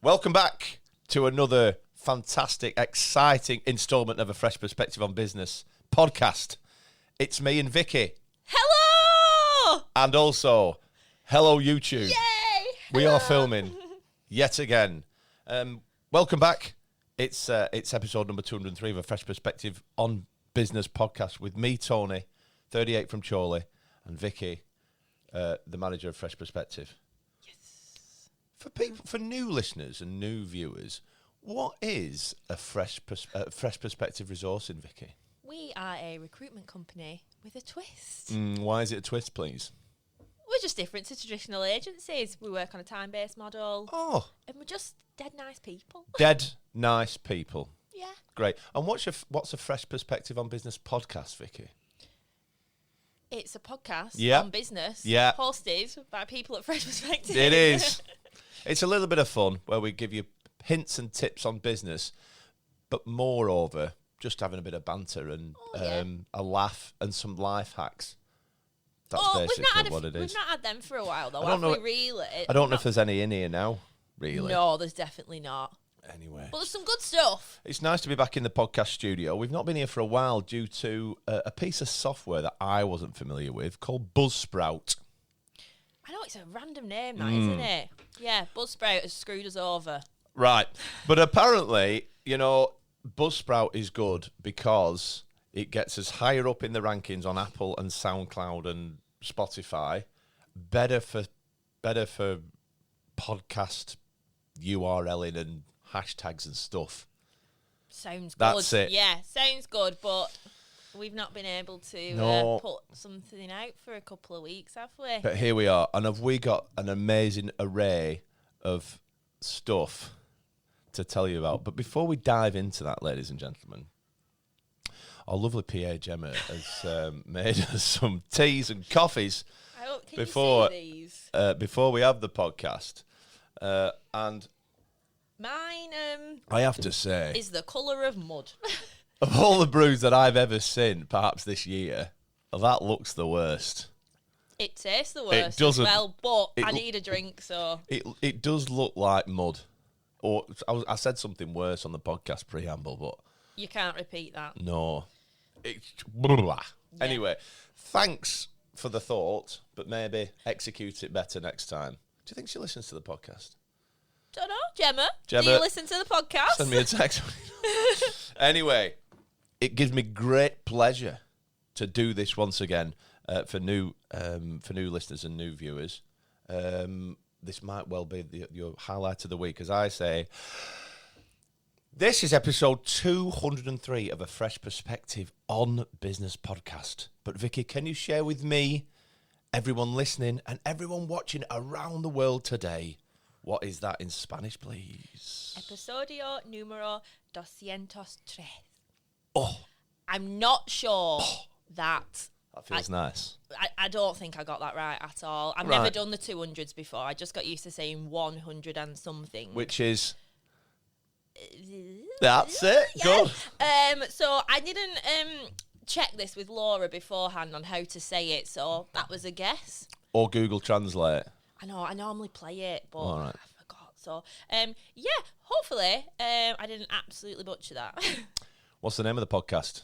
Welcome back to another fantastic, exciting instalment of a Fresh Perspective on Business podcast. It's me and Vicky. Hello! And also, hello YouTube. Yay! We are filming yet again. Welcome back. It's episode number 203 of a Fresh Perspective on Business podcast with me, Tony, 38 from Chorley, and Vicky, the manager of Fresh Perspective. For new listeners and new viewers, what is a Fresh Perspective resourcing, Vicky? We are a recruitment company with a twist. Why is it a twist, please? We're just different to traditional agencies. We work on a time-based model. Oh. And we're just dead nice people. Dead nice people. Yeah. Great. And what's a Fresh Perspective on Business podcast, Vicky? It's a podcast on business hosted by people at Fresh Perspective. It is. It's a little bit of fun where we give you hints and tips on business, but moreover, just having a bit of banter and a laugh and some life hacks. That's basically what it is. We've not had them for a while, though, really? I don't know if there's any in here now, really. No, there's definitely not. Anyway. But there's some good stuff. It's nice to be back in the podcast studio. We've not been here for a while due to a piece of software that I wasn't familiar with called Buzzsprout. I know, it's a random name, that, isn't it? Yeah, Buzzsprout has screwed us over. Right. But apparently, Buzzsprout is good because it gets us higher up in the rankings on Apple and SoundCloud and Spotify. Better for podcast URLing and hashtags and stuff. Sounds good. That's it. Yeah, sounds good, but we've not been able to put something out for a couple of weeks, have we? But here we are, and have we got an amazing array of stuff to tell you about. But before we dive into that, ladies and gentlemen, our lovely PA Gemma has made us some teas and coffees before we have the podcast. And mine, I have to say, is the colour of mud. Of all the brews that I've ever seen, perhaps this year, that looks the worst. It tastes the worst as well, but I need a drink, so... It does look like mud. Or I said something worse on the podcast preamble, but... You can't repeat that. No. Yeah. Anyway, thanks for the thought, but maybe execute it better next time. Do you think she listens to the podcast? Don't know. Gemma, do you listen to the podcast? Send me a text. Anyway, it gives me great pleasure to do this once again for new listeners and new viewers. This might well be your highlight of the week, as I say. This is episode 203 of a Fresh Perspective on Business podcast. But Vicky, can you share with me, everyone listening and everyone watching around the world today, what is that in Spanish, please? Episodio número 203. Oh. I'm not sure that... That feels nice. I don't think I got that right at all. I've never done the 200s before. I just got used to saying 100 and something. Which is... That's it. Yeah. Good. So I didn't check this with Laura beforehand on how to say it, so that was a guess. Or Google Translate. I know, I normally play it, but I forgot. So, hopefully I didn't absolutely butcher that. What's the name of the podcast?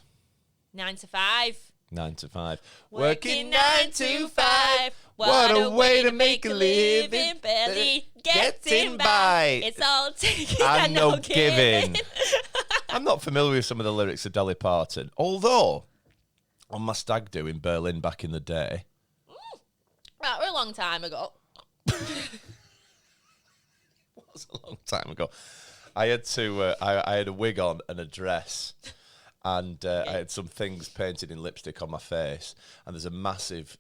9 to 5. 9 to 5. Working 9 to 5. What a way to make a living. Barely getting by. It's all taking and no giving. I'm not familiar with some of the lyrics of Dolly Parton. Although, on my stag do in Berlin back in the day. That was a long time ago. Was a long time ago. I had to. I had a wig on and a dress, and I had some things painted in lipstick on my face. And there's a massive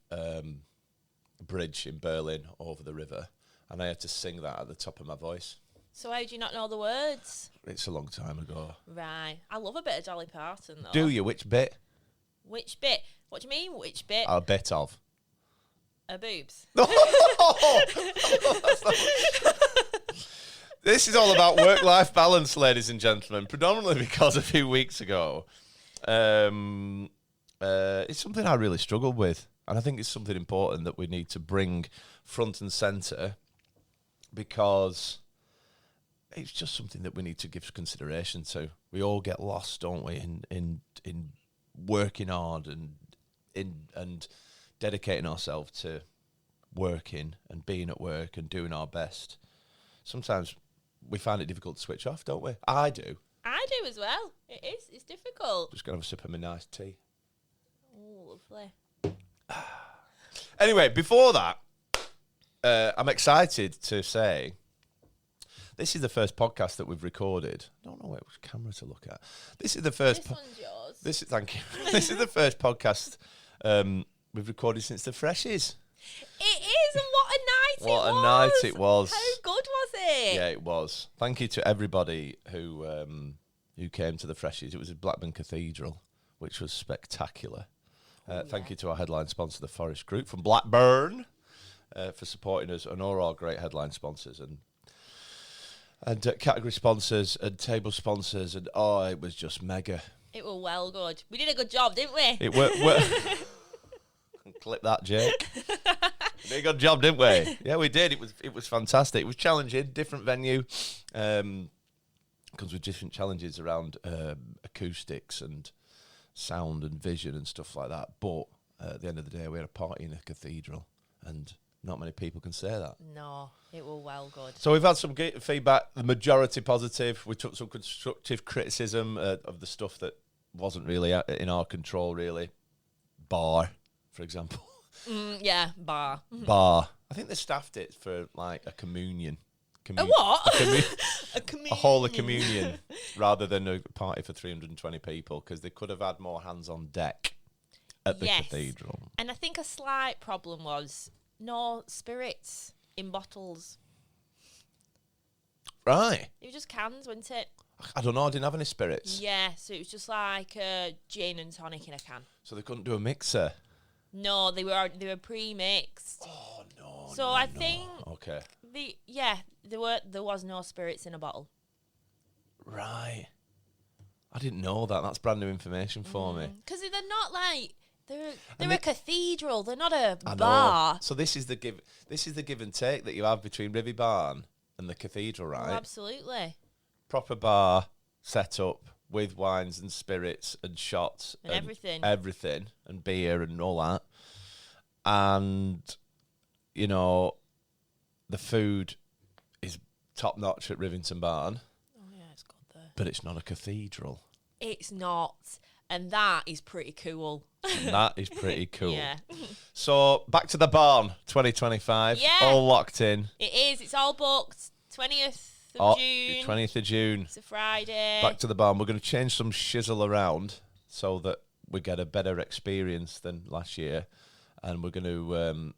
bridge in Berlin over the river, and I had to sing that at the top of my voice. So how do you not know the words? It's a long time ago. Right. I love a bit of Dolly Parton, though. Do you? Which bit? Which bit? What do you mean, which bit? A bit of. Her boobs. This is all about work-life balance, ladies and gentlemen, predominantly because a few weeks ago, it's something I really struggled with, and I think it's something important that we need to bring front and centre, because it's just something that we need to give consideration to. We all get lost, don't we, in working hard and dedicating ourselves to working and being at work and doing our best. Sometimes we find it difficult to switch off, don't we? I do. I do as well. It is. It's difficult. Just going to have a sip of my nice tea. Oh, lovely. Anyway, before that, I'm excited to say this is the first podcast that we've recorded. I don't know which camera to look at. This is the first. This one's yours. Thank you. This is the first podcast we've recorded since the Freshies. It is, and what a night it was. What a night it was. How good was it? Yeah, it was. Thank you to everybody who came to the Freshies. It was at Blackburn Cathedral, which was spectacular. Thank you to our headline sponsor, the Forest Group from Blackburn, for supporting us, and all our great headline sponsors and category sponsors and table sponsors, and it was just mega. It was well good. We did a good job, didn't we? It worked. Clip that, Jake. We did a good job, didn't we? Yeah, we did. It was fantastic. It was challenging, different venue, comes with different challenges around acoustics and sound and vision and stuff like that. But at the end of the day, we had a party in a cathedral, and not many people can say that. No, it was well good. So we've had some good feedback, the majority positive. We took some constructive criticism of the stuff that wasn't really in our control, really. Bar, for example. Yeah, bar. Bar. I think they staffed it for like a communion. A what? A communion. A whole of communion rather than a party for 320 people, because they could have had more hands on deck at the cathedral. And I think a slight problem was no spirits in bottles. Right. It was just cans, wasn't it? I don't know. I didn't have any spirits. Yeah, so it was just like gin and tonic in a can. So they couldn't do a mixer. No, they were pre-mixed. Oh no. So I think okay. There was no spirits in a bottle. Right. I didn't know that. That's brand new information for me. Because they're not like they're a cathedral. They're not a I bar. know. So this is the give and take that you have between Rivy Barn and the cathedral, right? Oh, absolutely. Proper bar set up with wines and spirits and shots and everything and beer and all that. And you know, the food is top notch at Rivington Barn. Oh yeah, it's good there. But it's not a cathedral. It's not. And that is pretty cool. That is pretty cool. Yeah. So, back to the barn, 2025. Yeah. All locked in. It is. It's all booked. 20th of June. 20th of June. It's a Friday. Back to the barn. We're going to change some shizzle around so that we get a better experience than last year. And we're going to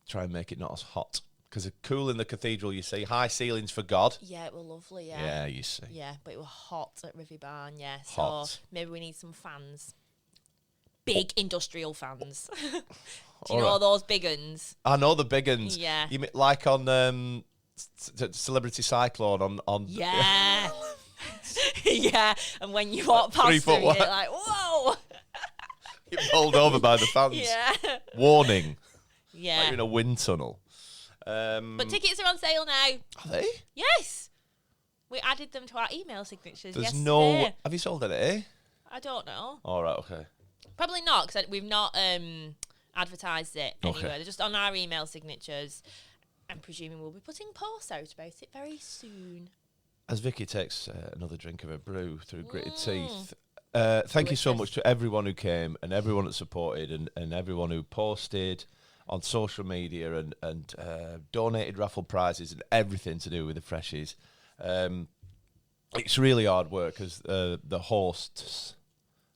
try and make it not as hot. Because it's cool in the cathedral, you see. High ceilings for God. Yeah, it was lovely, yeah. Yeah, you see. Yeah, but it was hot at Rivy Barn, yeah. Hot. So maybe we need some fans. Big industrial fans. Do you All know right. those big uns? I know the big uns. Yeah. You mean like on Celebrity Cyclone on Yeah. Yeah, and when you walk past 3 foot them, you're wide. like, whoa. You're bowled over by the fans. Yeah. Warning. Yeah. Like you're in a wind tunnel. But tickets are on sale now. Are they? Yes. We added them to our email signatures There's yesterday. no... Have you sold it, I don't know. All right, okay. Probably not, because we've not advertised it anywhere. Okay. They're just on our email signatures. I'm presuming we'll be putting posts out about it very soon. As Vicky takes another drink of her brew through gritted teeth, thank you so much to everyone who came and everyone that supported and everyone who posted on social media and donated raffle prizes and everything to do with the Freshies. It's really hard work because the hosts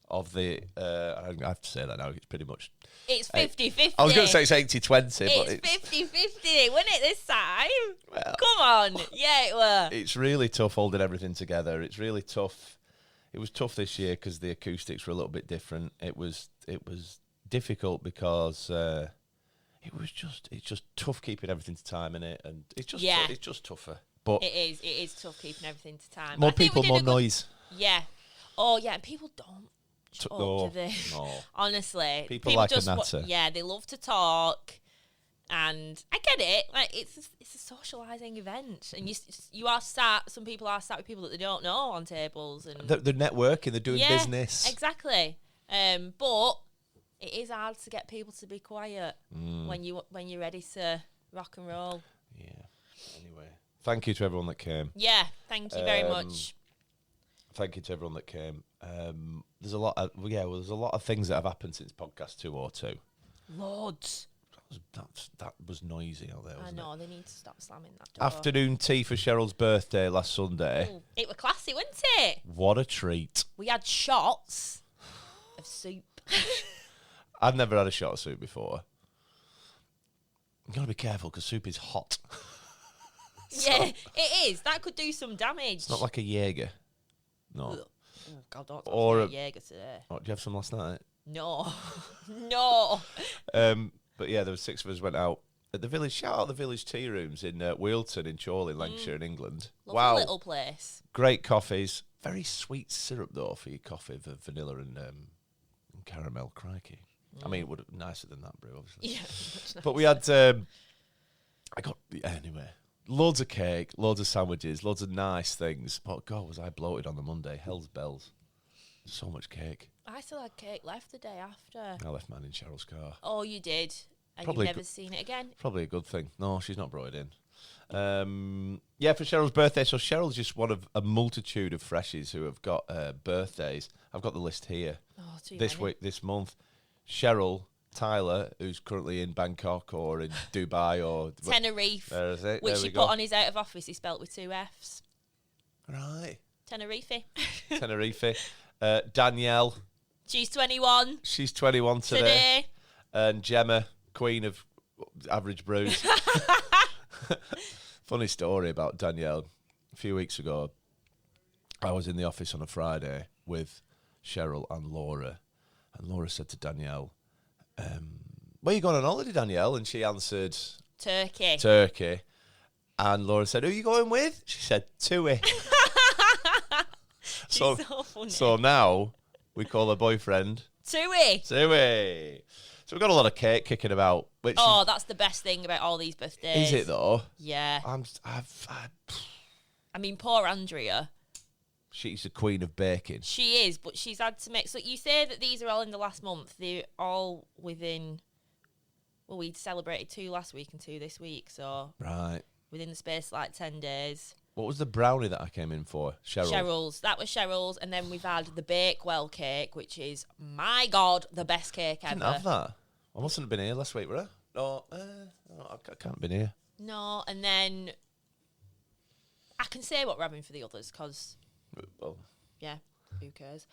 of the... I have to say that now. It's pretty much... It's 50-50. I was going to say it's 80-20, but it's 50-50, wasn't it, this time? Well, come on. Yeah, it were. It's really tough holding everything together. It's really tough. It was tough this year because the acoustics were a little bit different. It was difficult because... it's just tough keeping everything to time, innit? And it's just tougher. But it is tough keeping everything to time. More people, more noise. Yeah. Oh yeah, and people don't talk, do they? No. Honestly. People like just a natter. they love to talk. And I get it. Like it's a socialising event, and you are sat. Some people are sat with people that they don't know on tables, and they're networking. They're doing business. Exactly. But it is hard to get people to be quiet when you're ready to rock and roll. Yeah. Anyway, thank you to everyone that came. Yeah, thank you very much. Thank you to everyone that came. There's a lot of things that have happened since podcast 202. Loads. That was noisy out there, wasn't I know, it? they need to stop slamming that door. Afternoon tea for Cheryl's birthday last Sunday. Ooh, it was classy, wasn't it? What a treat. We had shots of soup. I've never had a shot of soup before. You've got to be careful because soup is hot. Yeah, it is. That could do some damage. It's not like a Jaeger. No. Oh, God, don't talk Jaeger today. Oh, did you have some last night? No. No. But yeah, there were 6 of us went out at the village. Shout out the village tea rooms in Wealdton in Chorley, Lancashire in England. Lovely little place. Great coffees. Very sweet syrup though for your coffee, the vanilla and caramel. Crikey. I mean, it would have been nicer than that brew, obviously. Yeah. But we had, anyway, loads of cake, loads of sandwiches, loads of nice things. But God, was I bloated on the Monday. Hell's bells. So much cake. I still had cake left the day after. I left mine in Cheryl's car. Oh, you did? And Probably you've never seen it again? Probably a good thing. No, she's not brought it in. For Cheryl's birthday. So Cheryl's just one of a multitude of Freshies who have got birthdays. I've got the list here. Oh, This month. Cheryl, Tyler, who's currently in Bangkok or in Dubai or Tenerife. There is it. Which he put on his out of office. He spelt with 2 Fs. Right. Tenerife. Tenerife. Danielle. She's 21. She's 21 today. And Gemma, queen of average brews. Funny story about Danielle. A few weeks ago, I was in the office on a Friday with Cheryl and Laura. And Laura said to Danielle, where are you going on holiday, Danielle? And she answered... Turkey. And Laura said, who are you going with? She said, Tui. so funny. So now we call her boyfriend... Tui. So we've got a lot of cake kicking about. That's the best thing about all these birthdays. Is it though? Yeah. I mean, poor Andrea. She's the queen of baking. She is, but she's had to make... So you say that these are all in the last month. They're all within... Well, we celebrated 2 last week and 2 this week, so... Right. Within the space of like 10 days. What was the brownie that I came in for? Cheryl's. That was Cheryl's. And then we've had the Bakewell cake, which is, my God, the best cake ever. I didn't have that. I mustn't have been here last week, were I? No, I can't have been here. No, and then... I can say what we're having for the others, because... Well, yeah, who cares?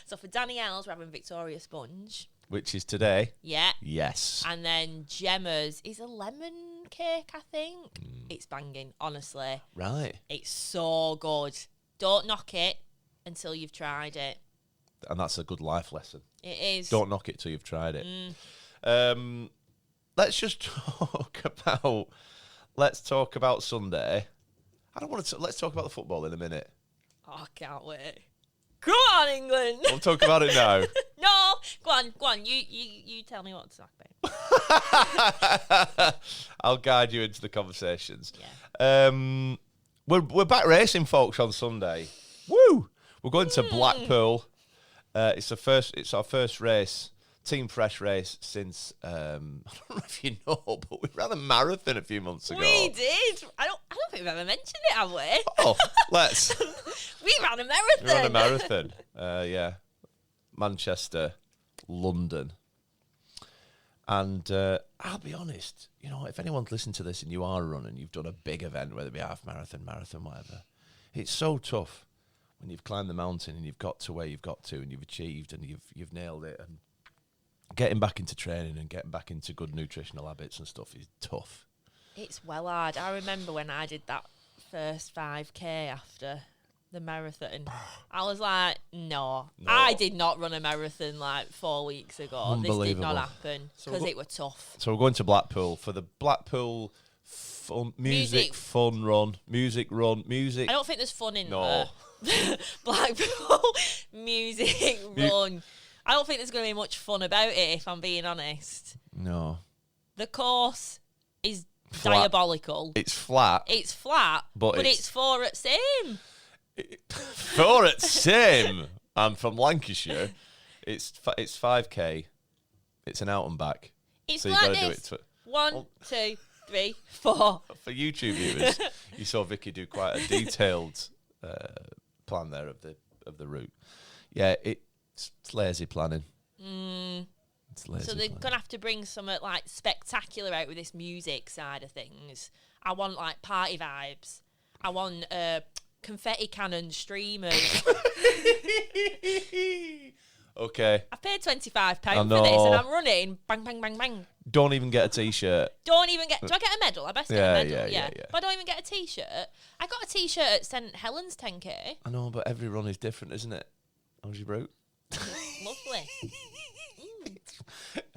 So for Danielle's, we're having Victoria Sponge. Which is today. Yeah. Yes. And then Gemma's is a lemon cake, I think. It's banging, honestly. Right. It's so good. Don't knock it until you've tried it. And that's a good life lesson. It is. Don't knock it till you've tried it. Let's just talk about Sunday. I don't want to. Let's talk about the football in a minute. Oh, I can't wait. Go on, England. We'll talk about it now. No, go on. You tell me what to talk about. I'll guide you into the conversations. Yeah. We're back racing, folks, on Sunday. Woo! We're going to Blackpool. It's our first race. Team Fresh race since I don't know if you know, but we ran a marathon a few months ago. We did. I don't think we've ever mentioned it, have we? Oh, let's. We ran a marathon. We ran a marathon. Yeah, Manchester, London, and I'll be honest. You know, if anyone's listened to this and you are running, you've done a big event, whether it be half marathon, whatever. It's so tough when you've climbed the mountain and you've got to where you've got to and you've achieved and you've nailed it and. Getting back into training and getting back into good nutritional habits and stuff is tough. It's well hard. I remember when I did that first 5K after the marathon. I was like, no. I did not run a marathon like 4 weeks ago. This did not happen because it was tough. So we're going to Blackpool for the Blackpool fun run. I don't think there's fun in there. Blackpool music run. I don't think there's going to be much fun about it, if I'm being honest. No. The course is flat. Diabolical. It's flat. It's flat, but it's 4 at same. 4 at same. I'm from Lancashire. It's 5k. It's an out and back. It's so like you've got to do this. it. 1, 2, 3, 4. For YouTube viewers, you saw Vicky do quite a detailed plan there of the route. Yeah, it's lazy planning. It's lazy. So they're gonna have to bring some like spectacular out with this music side of things. I want like party vibes. I want confetti cannon streamers. Okay. I paid £25 for this, and I'm running bang, bang, bang, bang. Don't even get a t-shirt. Don't even get. Do I get a medal? I best get a medal. Yeah. But I don't even get a t-shirt. I got a t-shirt at St Helens 10k. I know, but every run is different, isn't it? How's your route? Lovely.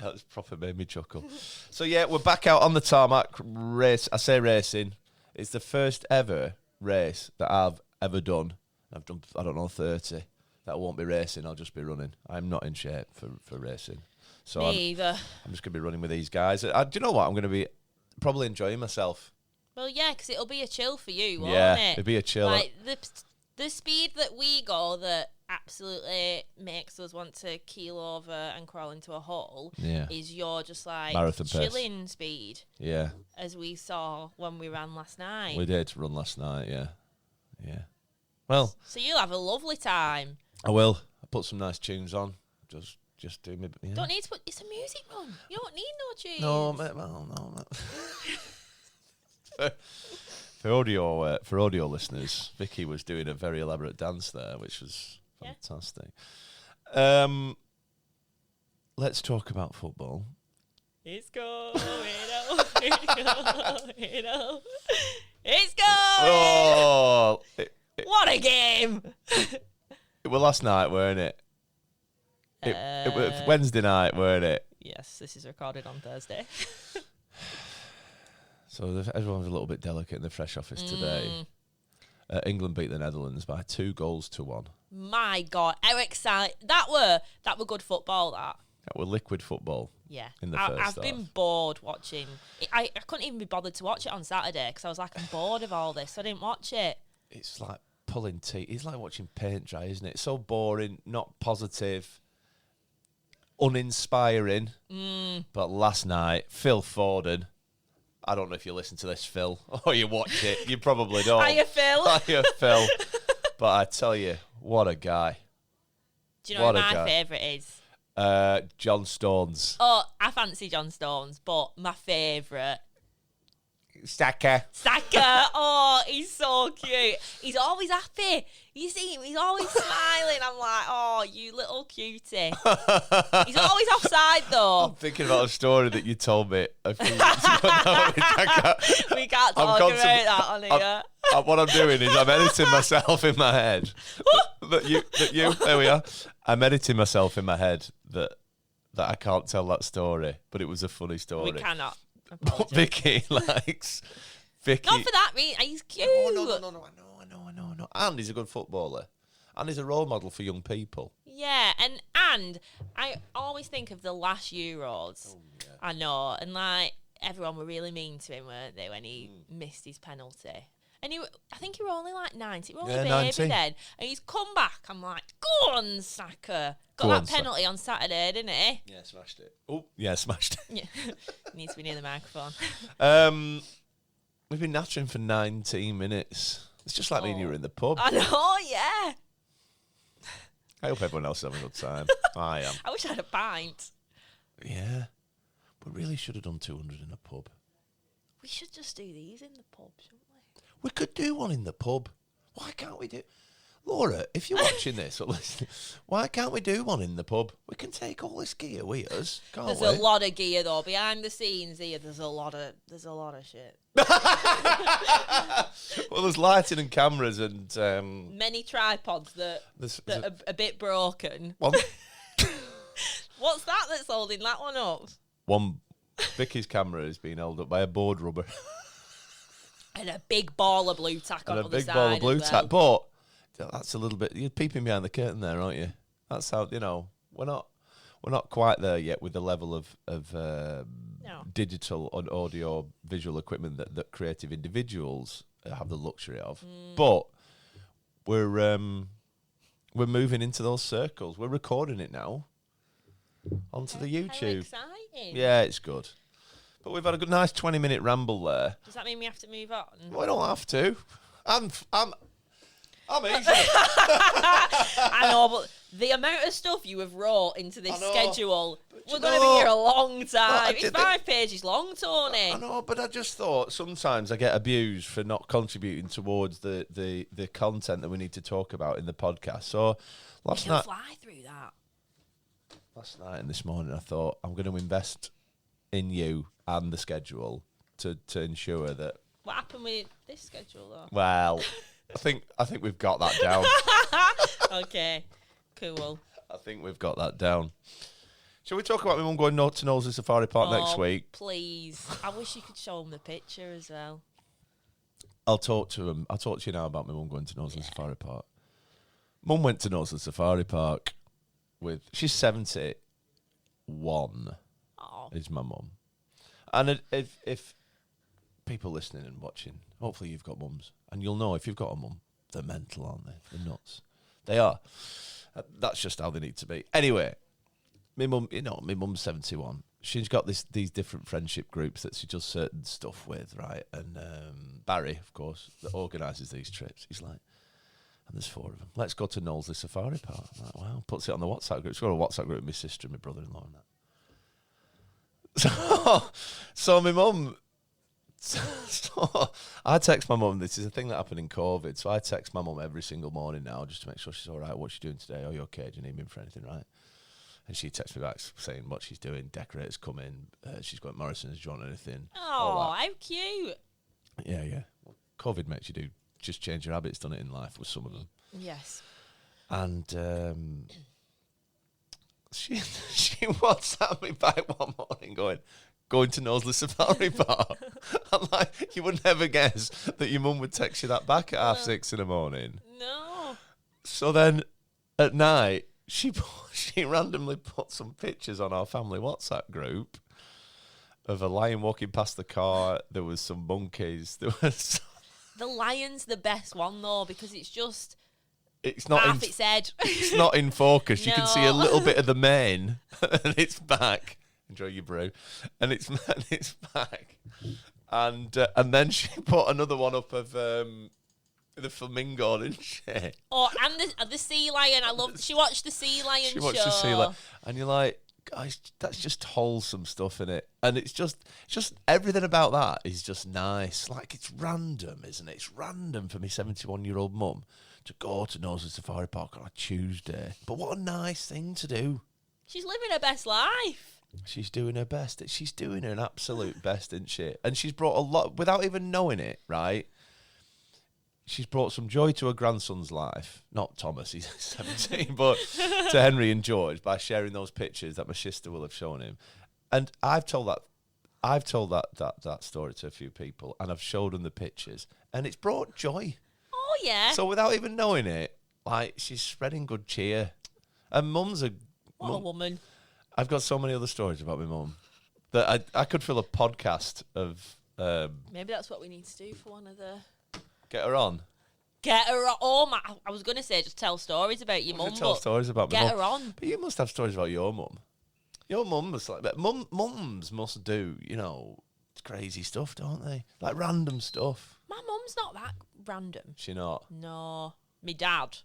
That's proper made me chuckle. So yeah, we're back out on the tarmac race. I say racing. It's the first ever race that I've ever done. I've done, I don't know, 30. That won't be racing. I'll just be running. I'm not in shape for racing. So Me either. I'm just going to be running with these guys. Do you know what? I'm going to be probably enjoying myself. Well, yeah, because it'll be a chill for you, won't Yeah, it? it'll be a chill. Like the speed that we go that absolutely makes us want to keel over and crawl into a hole is your just like marathon chilling speed. Yeah. As we saw when we ran last night. We did run last night, yeah. Yeah. Well. So you'll have a lovely time. I will. I put some nice tunes on. Just do me. Yeah. Don't need to put. It's a music run. You don't need no tunes. No, mate. Well, no. For audio listeners, Vicky was doing a very elaborate dance there, which was fantastic. Let's talk about football. It's going on. It's going. Oh, what a game! It was last night, weren't it? It was Wednesday night, weren't it? Yes, this is recorded on Thursday. So everyone was a little bit delicate in the fresh office today. England beat the Netherlands by 2-1. My God, how excited! That were good football. That were liquid football. Yeah, in the first half. I've been bored watching. I couldn't even be bothered to watch it on Saturday because I was like, I'm bored of all this, so I didn't watch it. It's like pulling teeth. It's like watching paint dry, isn't it? It's so boring, not positive, uninspiring. But last night, Phil Foden. I don't know if you listen to this, Phil, or you watch it. You probably don't. Hiya, Phil. Hiya, Phil. But I tell you, what a guy. Do you know what my favourite is? John Stones. Oh, I fancy John Stones, but my favourite. Saka. Oh, he's so cute. He's always happy. You see him, he's always smiling. I'm like, oh, you little cutie. He's always offside, though. I'm thinking about a story that you told me a few weeks ago. We can't talk about that on here. What I'm doing is I'm editing myself in my head. There we are. I'm editing myself in my head that I can't tell that story, but it was a funny story. We cannot. But Vicky likes Vicky. Not for that reason. He's cute. No. I know. And he's a good footballer. And he's a role model for young people. Yeah, and I always think of the last Euros. Oh, yeah. I know, and like everyone were really mean to him, weren't they, when he missed his penalty? And I think he were only like 90. He were only a baby 90. then. And he's come back. I'm like, go on, Saka. Got that penalty on Saturday, didn't he? Yeah, smashed it. Oh, yeah, smashed it. Yeah. Needs to be near the microphone. We've been nattering for 19 minutes. It's just like me and you were in the pub. I know, yeah. I hope everyone else is having a good time. I am. I wish I had a pint. Yeah. We really should have done 200 in a pub. We should just do these in the pub, shouldn't we? We could do one in the pub. Why can't we do... Laura, if you're watching this or listening, why can't we do one in the pub? We can take all this gear with us, can't we? There's a lot of gear though behind the scenes here. There's a lot of shit. Well, there's lighting and cameras and many tripods that are a bit broken. What's that that's holding that one up? One, Vicky's camera is being held up by a board rubber. And a big ball of blue tack on the side. And a big ball of blue tack, but that's a little bit. You're peeping behind the curtain there, aren't you? That's how we're we're not quite there yet with the level of No. digital and audio visual equipment that creative individuals have the luxury of. But we're moving into those circles. We're recording it now onto the How YouTube. exciting. Yeah, it's good. But we've had a good, nice 20-minute ramble there. Does that mean we have to move on? We don't have to. I'm easy. I know, but the amount of stuff you have wrote into this schedule, we're going to be here a long time. It's 5 pages long, Tony. I know, but I just thought sometimes I get abused for not contributing towards the content that we need to talk about in the podcast. So last You'll night fly through that. Last night and this morning, I thought I'm going to invest in you and the schedule to ensure that. What happened with this schedule, though? Well, I think we've got that down. Okay, cool. I think we've got that down. Shall we talk about my mum going to Knowsley Safari Park next week? Please. I wish you could show them the picture as well. I'll talk to him. I'll talk to you now about my mum going to Knowsley Safari Park. Mum went to Knowsley Safari Park she's 71. Oh. Is my mum. And if people listening and watching, hopefully you've got mums, and you'll know if you've got a mum, they're mental, aren't they? They're nuts. They are. That's just how they need to be. Anyway, my mum's 71. She's got these different friendship groups that she does certain stuff with, right? And Barry, of course, that organises these trips. He's like, and there's 4 of them. Let's go to Knowsley Safari Park. I'm like, wow. Puts it on the WhatsApp group. She's got a WhatsApp group with my sister and my brother-in-law and that. So my mum. So I text my mum. This is a thing that happened in COVID. So I text my mum every single morning now just to make sure she's all right. What's she doing today? Are you okay? Do you need me for anything, right? And she texts me back saying what she's doing. Decorators come in. She's got Morrison's. Do you want anything? Oh, how cute. Yeah. Well, COVID makes you just change your habits, done it in life with some of them. Yes. And she WhatsApped me back one morning going to Knowsley Safari Park. I'm like, you would never guess that your mum would text you that back at 6:30 in the morning. No. So then at night, she randomly put some pictures on our family WhatsApp group of a lion walking past the car. There was some monkeys. There was. The lion's the best one though because it's just. It's not half its head. It's not in focus. You can see a little bit of the mane and its back. Enjoy your brew, and it's back, and then she put another one up of the flamingo, didn't she? Oh, and the sea lion. She watched the sea lion show. She watched the sea lion, and you're like, guys, that's just wholesome stuff in it, and it's just everything about that is just nice. Like it's random, isn't it? It's random for me, 71-year-old mum, to go to Knowsley Safari Park on a Tuesday. But what a nice thing to do. She's living her best life. She's doing her best. She's doing her absolute best, isn't she? And she's brought a lot, without even knowing it, right? She's brought some joy to her grandson's life. Not Thomas, he's 17, but to Henry and George by sharing those pictures that my sister will have shown him. And I've told that story to a few people, and I've showed them the pictures, and it's brought joy. Oh yeah. So without even knowing it, like she's spreading good cheer. And mum's a woman. I've got so many other stories about my mum that I could fill a podcast of. Maybe that's what we need to do for one of the. Get her on. Get her on. Oh my! I was going to say just tell stories about your mum. Tell stories about my mum. Get her on. But you must have stories about your mum. Your mum must mums must do crazy stuff, don't they? Like random stuff. My mum's not that random. She not. No, me dad.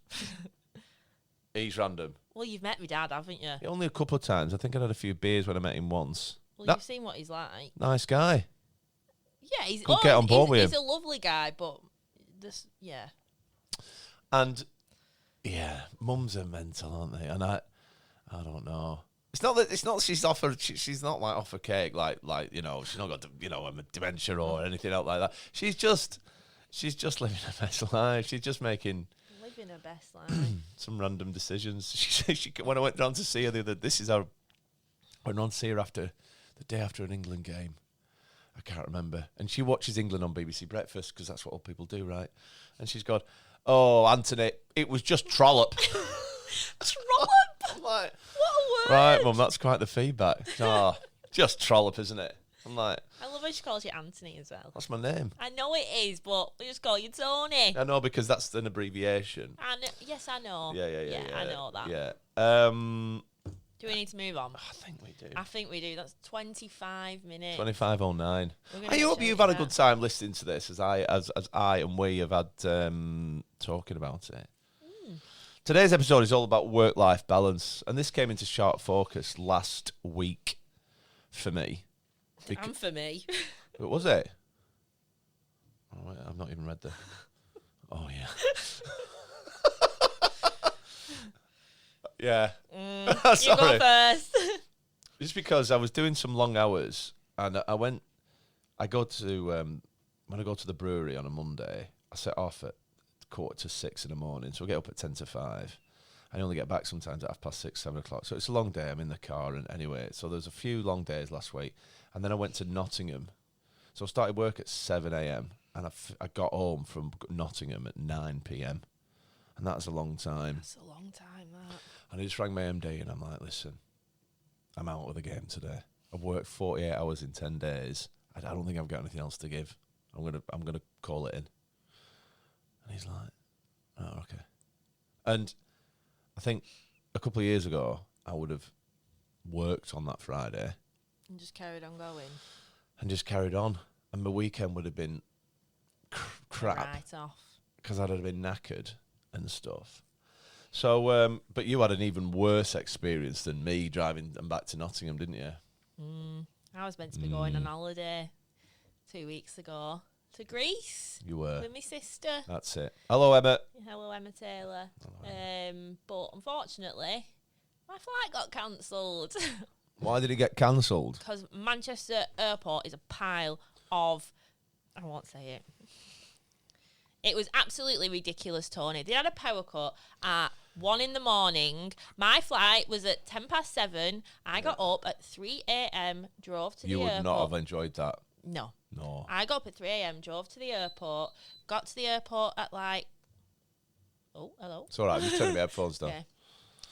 He's random. Well, you've met my dad, haven't you? Yeah, only a couple of times. I think I had a few beers when I met him once. Well, you've seen what he's like. Nice guy. Yeah, he's could get on board with him. He's a lovely guy, but yeah. And yeah, mums are mental, aren't they? And I don't know. It's not she's off her. She's not like off her cake, like she's not got dementia or anything else like that. She's just living her best life. She's just making. Living her best life. Some random decisions. She when I went down to see her I went down to see her after the day after an England game. I can't remember. And she watches England on BBC Breakfast because that's what old people do, right? And she's gone, "Oh, Anthony, it was just trollop." Trollop? I'm like, What a word. right, Mum, that's quite the feedback. Oh, just trollop, isn't it? I'm like, I love how she calls you Anthony as well. that's my name. I know it is, but we just call you Tony. I know, because that's an abbreviation. Yes, I know. Yeah. I know that. Yeah. Do we need to move on? I think we do. I think we do. That's 25 minutes. 25:09. I We're hope gonna you've show had a you good time listening to this, as I and we have had talking about it. Today's episode is all about work-life balance, and this came into sharp focus last week for me. And for me. What was it? Oh, wait, I've not even read the... Oh, yeah. Yeah. You go first. Just because I was doing some long hours, and when I go to the brewery on a Monday, I set off at 5:45 in the morning, so I get up at 5:50. I only get back sometimes at 6:30, 7 o'clock. So it's a long day. I'm in the car, and anyway, so there's a few long days last week, and then I went to Nottingham. So I started work at 7 a.m. and I got home from Nottingham at 9 p.m. and that's a long time. That's a long time, that. And I just rang my MD and I'm like, listen, I'm out of the game today. I've worked 48 hours in 10 days. I don't think I've got anything else to give. I'm gonna call it in. And he's like, oh, okay. And I think a couple of years ago, I would have worked on that Friday. And just carried on going. And just carried on. And my weekend would have been crap. Right off. Because I'd have been knackered and stuff. So, but you had an even worse experience than me driving them back to Nottingham, didn't you? I was meant to be going on holiday 2 weeks ago to Greece. You were. With my sister. That's it. Hello, Emma. Hello, Emma Taylor. Hello, Emma. But unfortunately, my flight got cancelled. Why did it get cancelled? Because Manchester Airport is a pile of... I won't say it. It was absolutely ridiculous, Tony. They had a power cut at 1 in the morning. My flight was at 7:10. I got up at 3 a.m, drove to the airport. You would not have enjoyed that. No. No. I got up at 3 a.m, drove to the airport, got to the airport at like... Oh, hello. It's all right. I'm just turning my headphones down. Okay.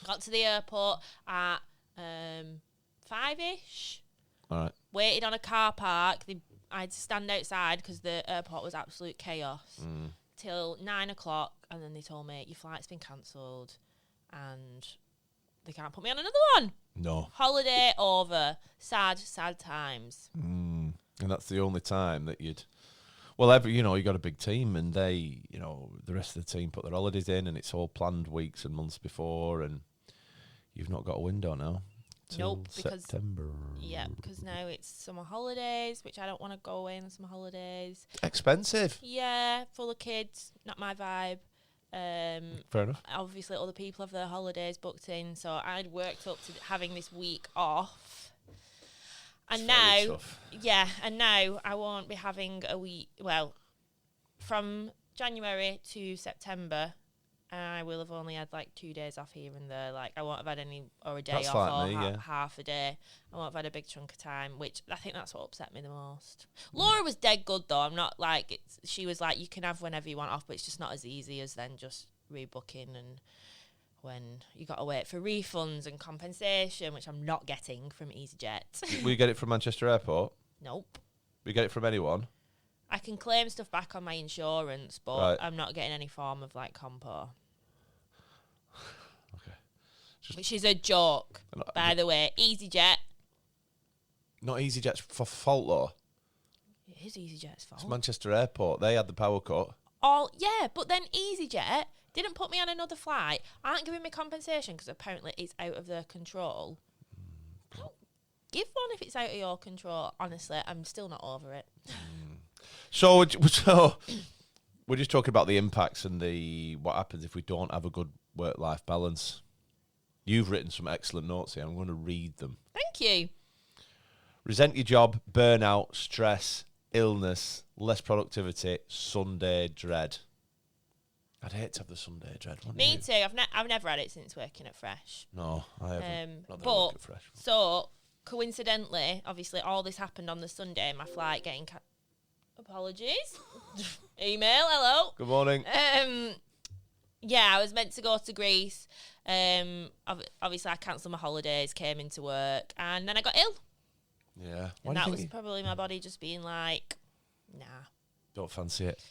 Got to the airport at 5-ish. All right. Waited on a car park. I had to stand outside because the airport was absolute chaos till 9 o'clock, and then they told me your flight's been cancelled and they can't put me on another one. No. Holiday over. Sad times. And that's the only time that you'd... Well, you got a big team, and they, the rest of the team put their holidays in, and it's all planned weeks and months before, and you've not got a window now. Nope, because September. Yeah, because now it's summer holidays, which I don't want to go away on summer holidays. Expensive. Yeah, full of kids, not my vibe. Fair enough. Obviously, other people have their holidays booked in, so I'd worked up to having this week off. And now, and now I won't be having a week. Well, from January to September, I will have only had like 2 days off here and there. Like I won't have had any, or a day That's off, like or me, half a day. I won't have had a big chunk of time, which I think that's what upset me the most. Laura was dead good though. I'm not like she was like, you can have whenever you want off, but it's just not as easy as then just rebooking, and when you got to wait for refunds and compensation, which I'm not getting from EasyJet. Will you get it from Manchester Airport? Nope. Will you get it from anyone? I can claim stuff back on my insurance, but Right. I'm not getting any form of like compo. Okay. Which is a joke, by the way. EasyJet. Not EasyJet's for fault, though. It is EasyJet's fault. It's Manchester Airport. They had the power cut. Yeah, but then EasyJet didn't put me on another flight, aren't giving me compensation because apparently it's out of their control. Give one if it's out of your control. Honestly, I'm still not over it. So we're just talking about the impacts and what happens if we don't have a good work-life balance. You've written some excellent notes here. I'm going to read them. Thank you. Resent your job, burnout, stress, illness, less productivity, Sunday dread. I'd hate to have the Sunday dread. Me too. I've never had it since working at Fresh. No, I haven't. Not that I But work at Fresh. so coincidentally, obviously, all this happened on the Sunday. My flight getting apologies. Email. Hello. Good morning. Yeah, I was meant to go to Greece. Obviously, I cancelled my holidays, came into work, and then I got ill. Yeah. And that was probably my body just being like, nah. Don't fancy it.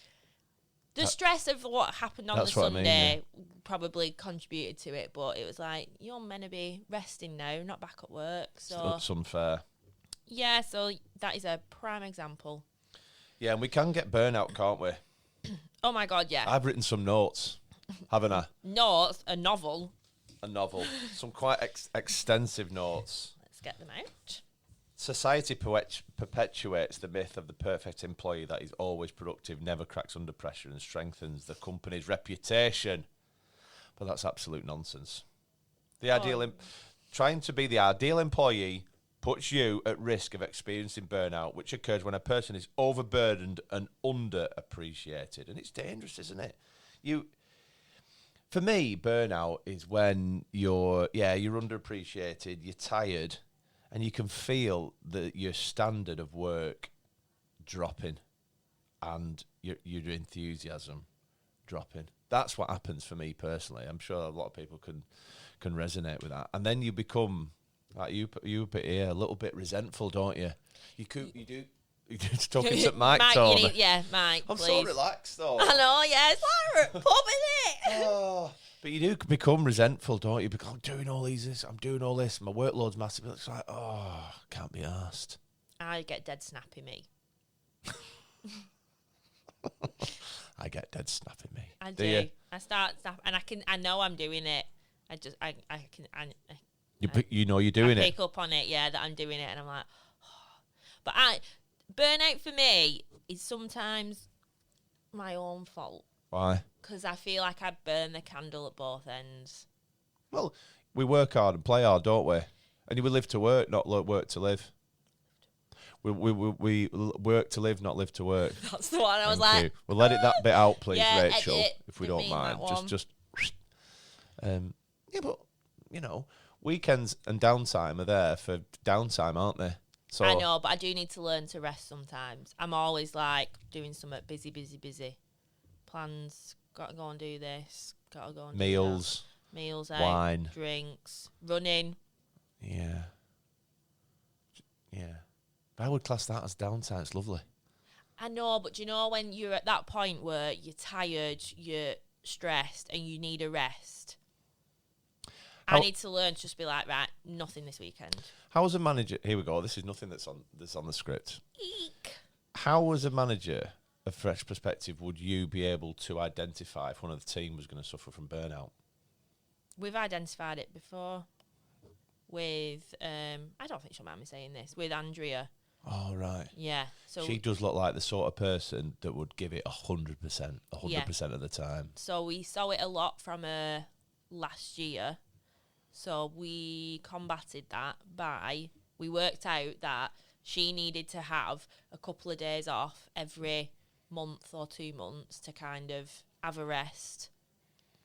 The stress of what happened on the Sunday probably contributed to it, but it was like, you're meant to be resting now, not back at work. So It's unfair. Yeah, so that is a prime example. Yeah, and we can get burnout, can't we? Oh my God, yeah. I've written some notes, haven't I? Notes? A novel? A novel. Some quite extensive notes. Let's get them out. Society perpetuates the myth of the perfect employee that is always productive, never cracks under pressure, and strengthens the company's reputation. But that's absolute nonsense. Trying to be the ideal employee puts you at risk of experiencing burnout, which occurs when a person is overburdened and underappreciated. And it's dangerous, isn't it? For me, burnout is when you're underappreciated, you're tired, and you can feel your standard of work dropping and your enthusiasm dropping. That's what happens for me personally. I'm sure a lot of people can resonate with that. And then you become, like you put here, a little bit resentful, don't you? You do. You're just talking to Mike, Tony. Mike, I'm please. so relaxed, though. I know, yeah. It's like pub, isn't it? Oh, but you do become resentful, don't you? Because I'm doing all this. My workload's massive. It's like, can't be arsed. I get dead snappy, me. I get dead snappy, me. I do. I start snapping, and I know I'm doing it. You know you're doing it. I pick up on it, yeah, that I'm doing it, and I'm like, but burnout for me is sometimes my own fault. Why? Because I feel like I burn the candle at both ends. Well, we work hard and play hard, don't we? And we live to work, not work to live. We work to live, not live to work. That's the one. I was Thank like, you. We'll edit that bit out, please, yeah, Rachel, if we don't mind. Just. Yeah, but weekends and downtime are there for downtime, aren't they? So I know, but I do need to learn to rest sometimes. I'm always like doing something busy. Plans, gotta go and do this, gotta go and meals, do that. Meals, wine, drinks, running. Yeah. But I would class that as downtime. It's lovely. I know, but when you're at that point where you're tired, you're stressed, and you need a rest, I need to learn to just be like, right, nothing this weekend. How as a manager, here we go. This is nothing that's on the script. Eek. How as a manager, a fresh perspective, would you be able to identify if one of the team was going to suffer from burnout? We've identified it before with, I don't think she'll mind me saying this, with Andrea. Oh, right. Yeah. So she does look like the sort of person that would give it 100% of the time. So we saw it a lot from her last year. So we combated that we worked out that she needed to have a couple of days off every month or 2 months to kind of have a rest,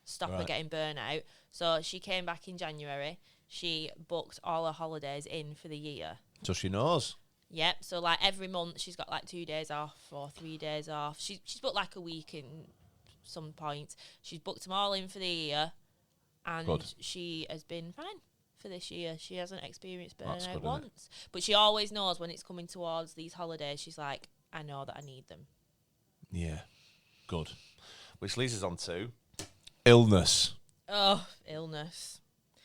stop her getting burnout. So she came back in January. She booked all her holidays in for the year. So she knows. Yep. So like every month she's got like 2 days off or 3 days off. She's booked like a week in some point. She's booked them all in for the year. And she has been fine for this year. She hasn't experienced burnout once. But she always knows when it's coming towards these holidays, she's like, I know that I need them. Yeah. Good. Which leads us on to illness. Oh, illness.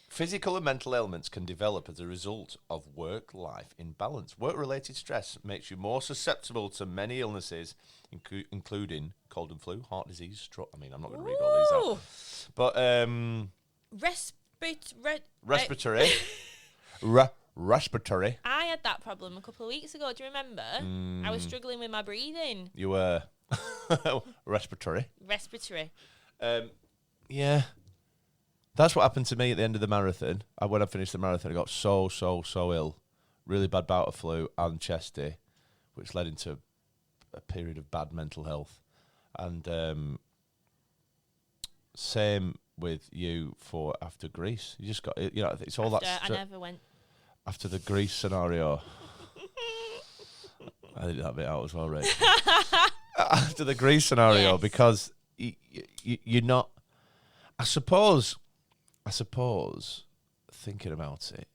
Physical and mental ailments can develop as a result of work-life imbalance. Work-related stress makes you more susceptible to many illnesses, including cold and flu, heart disease, stroke. I mean, I'm not going to read all these out. But respiratory. Respiratory. I had that problem a couple of weeks ago. Do you remember? I was struggling with my breathing. You were. Respiratory. Yeah. That's what happened to me at the end of the marathon. When I finished the marathon, I got so ill. Really bad bout of flu and chesty, which led into a period of bad mental health. And same with you for after Greece. You just got, it's all that. I never went. After the Greece scenario. I did that bit out as well, right? After the Greece scenario, because you're not, I suppose, I suppose, thinking about it,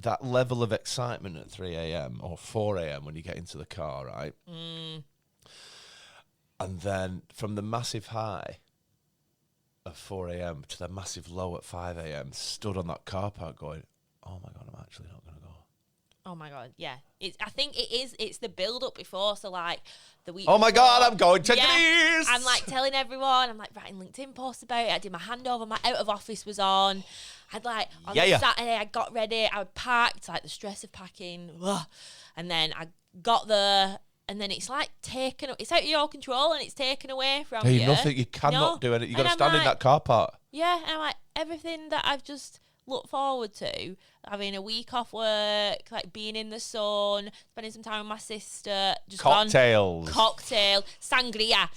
that level of excitement at 3 a.m. or 4 a.m. when you get into the car, right? Mm. And then from the massive high of 4 a.m. to the massive low at 5 a.m., stood on that car park going, oh my God, I'm actually not going to go. Oh my God, yeah. I think it's the build up before, so like the week Oh my before, God, I'm going to Greece! I'm like telling everyone, I'm like writing LinkedIn posts about it. I did my handover, my out of office was on. I'd like, on Saturday, I got ready, I packed, like the stress of packing, and then I got there, and then it's like it's out of your control and it's taken away from you. You cannot do it. You've got to stand in that car park. Yeah, and I'm like, everything that I've just looked forward to, having a week off work, like being in the sun, spending some time with my sister, just cocktail, sangria.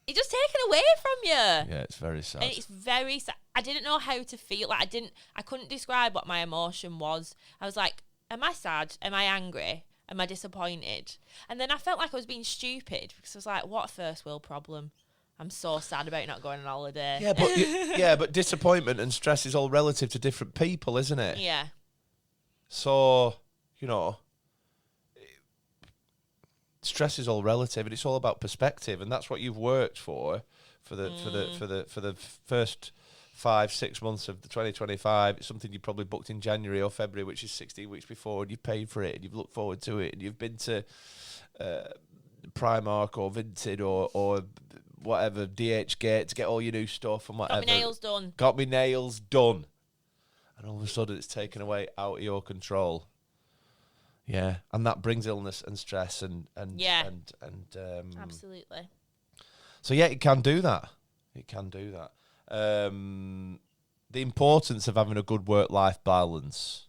It's just taken away from you. Yeah, it's very sad. And it's very sad. I didn't know how to feel. Like I couldn't describe what my emotion was. I was like, am I sad? Am I angry? Am I disappointed? And then I felt like I was being stupid because I was like, what a first world problem. I'm so sad about not going on holiday. Yeah, but disappointment and stress is all relative to different people, isn't it? Yeah. So, stress is all relative, and it's all about perspective, and that's what you've worked for the first 5-6 months of the 2025. It's something you probably booked in January or February, which is 16 weeks before, and you paid for it, and you've looked forward to it, and you've been to Primark or Vinted or whatever, DHgate to get all your new stuff and whatever. Got my nails done. And all of a sudden it's taken away out of your control. Yeah. And that brings illness and stress and absolutely. So yeah, it can do that. The importance of having a good work-life balance.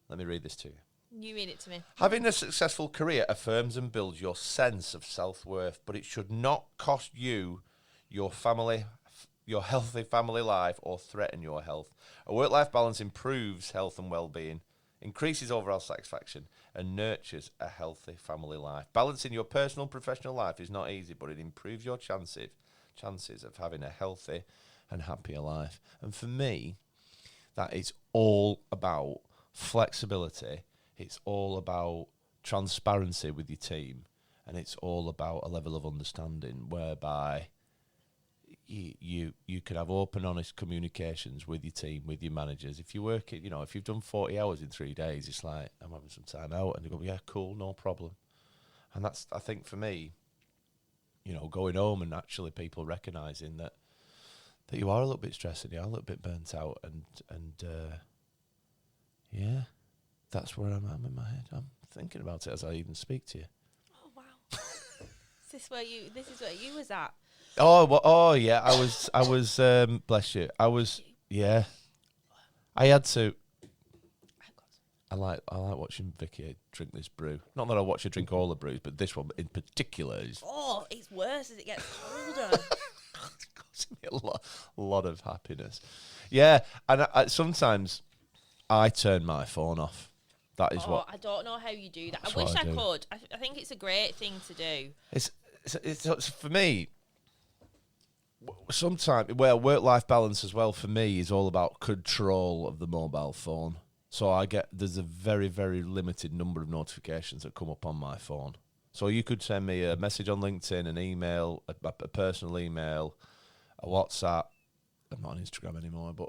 Let me read this to you. You read it to me. Having a successful career affirms and builds your sense of self-worth, but it should not cost you your healthy family life, or threaten your health. A work-life balance improves health and well-being, increases overall satisfaction, and nurtures a healthy family life. Balancing your personal and professional life is not easy, but it improves your chances of having a healthy and happier life. And for me, that is all about flexibility. It's all about transparency with your team, and it's all about a level of understanding whereby you can have open, honest communications with your team, with your managers. If you work it, if you've done 40 hours in 3 days, it's like, I'm having some time out, and you go, yeah, cool, no problem. And that's, I think, for me, going home and actually people recognising that you are a little bit stressed and you are a little bit burnt out, and yeah. That's where I'm at in my head. I'm thinking about it as I even speak to you. Oh wow! This is where you was at. Oh yeah. I was. Bless you. Yeah. I had to. I like watching Vicky drink this brew. Not that I watch her drink all the brews, but this one in particular is. Oh, it's worse as it gets colder. It causes me a lot of happiness. Yeah, and sometimes I turn my phone off. That is what. I don't know how you do that. I wish I could. I think it's a great thing to do. It's for me. Sometimes, work-life balance as well for me is all about control of the mobile phone. So there's a very, very limited number of notifications that come up on my phone. So you could send me a message on LinkedIn, an email, a personal email, a WhatsApp. I'm not on Instagram anymore, but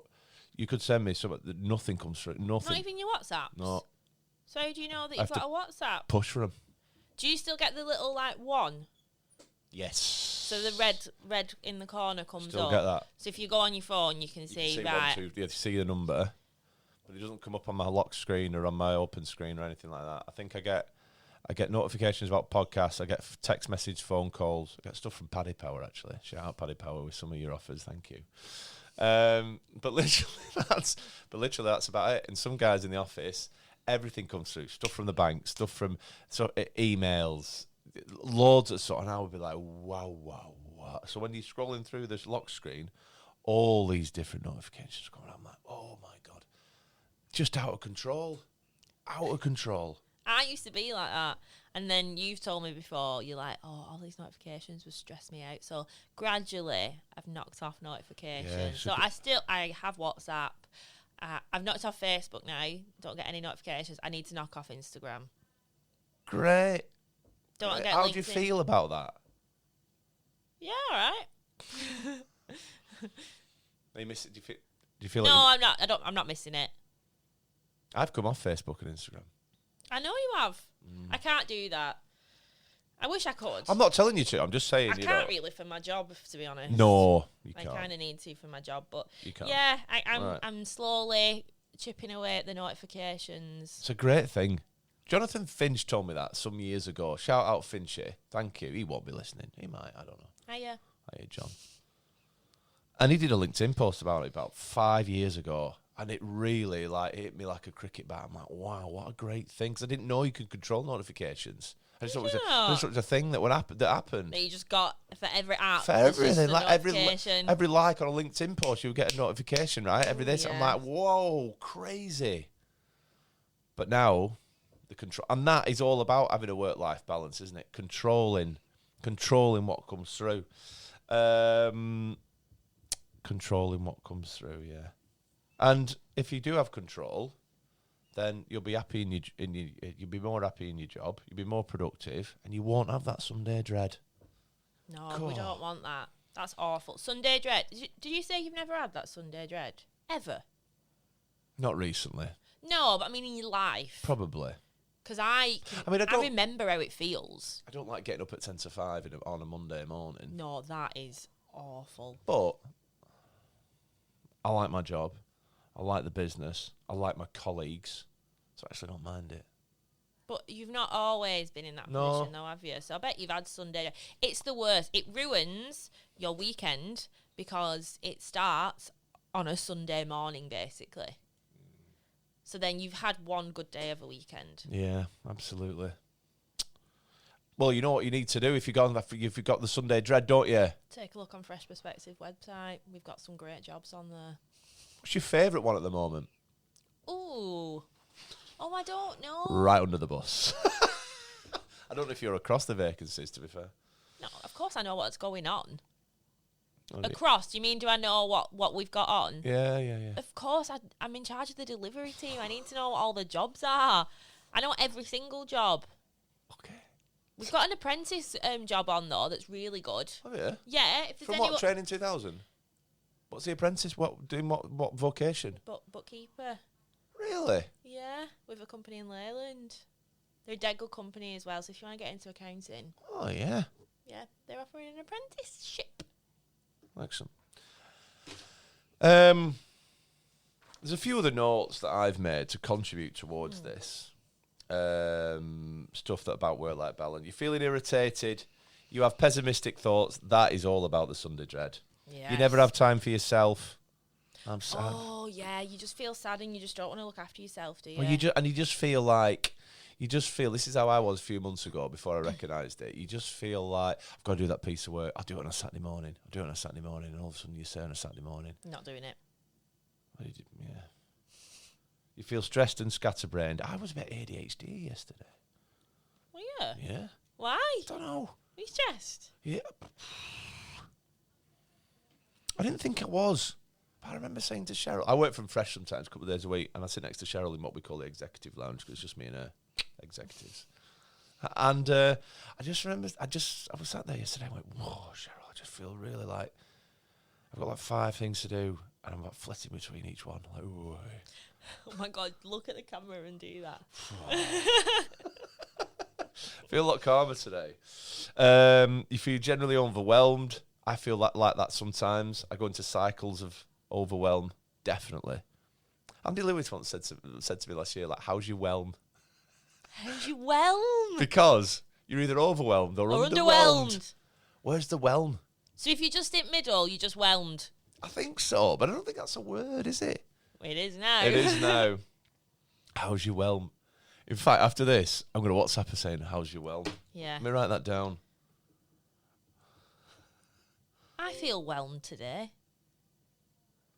you could send me something that nothing comes through. Nothing. Not even your WhatsApps? No. So how do you know that you've got a WhatsApp? Push for them. Do you still get the little one? Yes. So the red in the corner comes Still up. Get that. So if you go on your phone, you can see right. You see the number, but it doesn't come up on my lock screen or on my open screen or anything like that. I think I get notifications about podcasts. I get text message, phone calls. I get stuff from Paddy Power actually. Shout out Paddy Power with some of your offers. Thank you. But literally that's about it. And some guys in the office, everything comes through. Stuff from the bank, stuff from emails, loads of stuff. And I would be like, wow. So when you're scrolling through this lock screen, all these different notifications come around. I'm like, oh my God. Just out of control. I used to be like that. And then you've told me before, you're like, oh, all these notifications would stress me out. So gradually, I've knocked off notifications. Yeah, so I have WhatsApp. I've knocked off Facebook now. Don't get any notifications. I need to knock off Instagram. Great. Don't get How LinkedIn. do you feel about that? Yeah, all right. Are you missing? Do you feel No, like I'm not. I'm not missing it. I've come off Facebook and Instagram. I know you have. I can't do that. I wish I could. I'm not telling you to. I'm just saying. I can't really for my job, to be honest. No, you I can't. kind of need to for my job, but You can't. yeah, I'm Right. I'm slowly chipping away at the notifications. It's a great thing. Jonathan Finch told me that some years ago. Shout out Finchy. Thank you. He won't be listening. He might. I don't know. Hiya. Hiya, John. And he did a LinkedIn post about it about 5 years ago. And it really hit me like a cricket bat. I'm like, wow, what a great thing. 'Cause I didn't know you could control notifications. I just thought it was a thing that would happen. That happened. That you just got for every app. For there's just everything, a like notification. every like on a LinkedIn post, you would get a notification, right? Every this, I'm Yeah. like, whoa, crazy. But now, the control, and that is all about having a work-life balance, isn't it? Controlling what comes through, controlling what comes through, yeah. And if you do have control, then you'll be happy you'll be more happy in your job, you'll be more productive, and you won't have that Sunday dread. No, we don't want that. That's awful. Sunday dread. Did you say you've never had that Sunday dread? Ever? Not recently. No, but I mean in your life. Probably. Because I remember how it feels. I don't like getting up at 10 to 5 on a Monday morning. No, that is awful. But I like my job. I like the business. I like my colleagues. So I actually don't mind it. But you've not always been in that position, though, have you? So I bet you've had Sunday. It's the worst. It ruins your weekend because it starts on a Sunday morning, basically. So then you've had one good day of a weekend. Yeah, absolutely. Well, you know what you need to do if you've got the Sunday dread, don't you? Take a look on Fresh Perspective website. We've got some great jobs on there. What's your favourite one at the moment? Ooh. Oh, I don't know. Right under the bus. I don't know if you're across the vacancies, to be fair. No, of course I know what's going on. Oh, Across? Do you mean do I know what we've got on? Yeah. Of course, I'm in charge of the delivery team. I need to know what all the jobs are. I know every single job. Okay. We've got an apprentice job on, though, that's really good. Oh, yeah? Yeah. If there's From anyone... what, Training 2000? What's the apprentice? Doing what vocation? Bookkeeper. Really? Yeah, with a company in Leyland. They're a dead good company as well, so if you want to get into accounting, Oh, yeah. yeah, they're offering an apprenticeship. Excellent. There's a few other notes that I've made to contribute towards this. Stuff about work-life balance. You're feeling irritated. You have pessimistic thoughts. That is all about the Sunday dread. Yes. You never have time for yourself. I'm sad. Oh, yeah, you just feel sad and you just don't want to look after yourself, do you? Well, you just feel like, this is how I was a few months ago before I recognised it. You just feel like, I've got to do that piece of work. I'll do it on a Saturday morning. And all of a sudden you say on a Saturday morning. Not doing it. Yeah. You feel stressed and scatterbrained. I was a bit ADHD yesterday. Well, yeah. Yeah. Why? Don't know. Are you stressed? Yeah. I didn't think I was. But I remember saying to Cheryl, I work from Fresh sometimes, a couple of days a week, and I sit next to Cheryl in what we call the executive lounge, because it's just me and her executives. And I just remember, I was sat there yesterday, I went, whoa, Cheryl, I just feel really like, I've got like 5 things to do, and I'm like flitting between each one. Like, ooh. Oh my God, look at the camera and do that. Feel a lot calmer today. You feel generally overwhelmed. I feel like that sometimes. I go into cycles of overwhelm, definitely. Andy Lewis once said to me last year, like, how's your whelm? How's your whelm? Because you're either overwhelmed or underwhelmed. Where's the whelm? So if you're just in middle, you're just whelmed. I think so, but I don't think that's a word, is it? It is now. It is now. How's your whelm? In fact, after this, I'm going to WhatsApp her saying, how's your whelm? Yeah. Let me write that down. I feel whelmed today.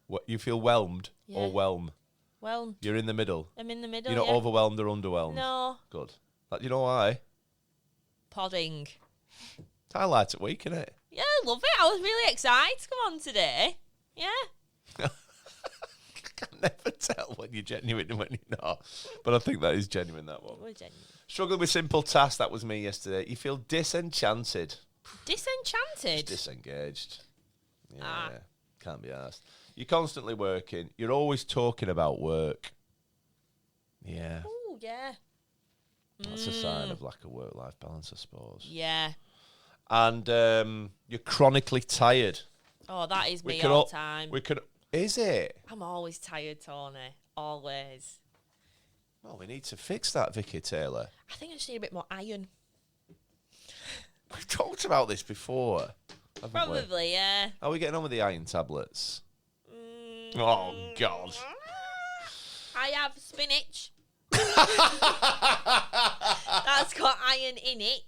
What, you feel whelmed Yeah. or whelm? Whelmed. You're in the middle. I'm in the middle. You're not yeah. overwhelmed or underwhelmed? No. Good. You know why? podding. Highlight at week, isn't it? Yeah, I love it. I was really excited to come on today. Yeah. I can never tell when you're genuine and when you're not. But I think that is genuine, that one. We're genuine. Struggling with simple tasks, that was me yesterday. You feel disenchanted. Disenchanted? Just disengaged. Yeah, can't be asked. You're constantly working. You're always talking about work. Yeah. Oh, yeah. That's a sign of lack of work-life balance, I suppose. Yeah. And you're chronically tired. Oh, that is me all the time. Is it? I'm always tired, Tony. Always. Well, we need to fix that, Vicky Taylor. I think I just need a bit more iron. We've talked about this before, haven't we? Probably, yeah. How are we getting on with the iron tablets? Oh, God. I have spinach. That's got iron in it.